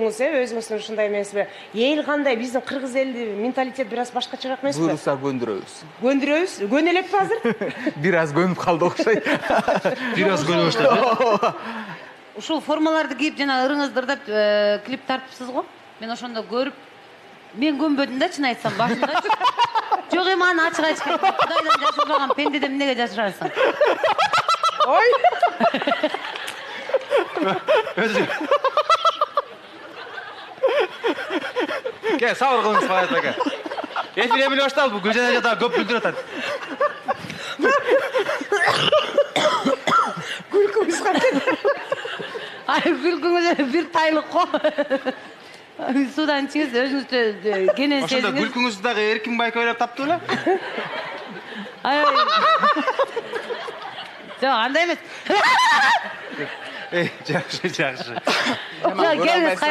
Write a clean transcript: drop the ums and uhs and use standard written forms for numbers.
өзүңүздүн ушундай эмесизби? Эл кандай? Биздин кыргыз элди менталитет бир аз башкачараак эмеспи? Буюрса көндүрөбүз. Көндүрөбүз? Көнө элекпи азыр? Бир аз көнүп калды окшойт. Бир аз көнө баштады. Ушул формаларды кийип жана ырыңыздырдап клип тартыпсыз го. Мен ошондо көрүп, мен көнбөдүм да, чын айтсам, башында. Жок эми аны ачык айтышкан. Кудайдан жашырбаган пендеден эмнеге жашырасың? Ой! Ке, сабыр кылыңыз Фаят ака. Эфир эмиле башталды, бул Гүлжан эже дагы көп күлдүрүп атат. Күлкүңүз кантет? Ай, күлкүңүз бир тайлык го. Судан ичиңиз, өзүңүздү кенен Ошондо сезиңиз. күлкүңүздү дагы Эркин байке ойлоп тапты беле? Ай. Жок, андай эмес. Жакшы. Жок, келиңиз.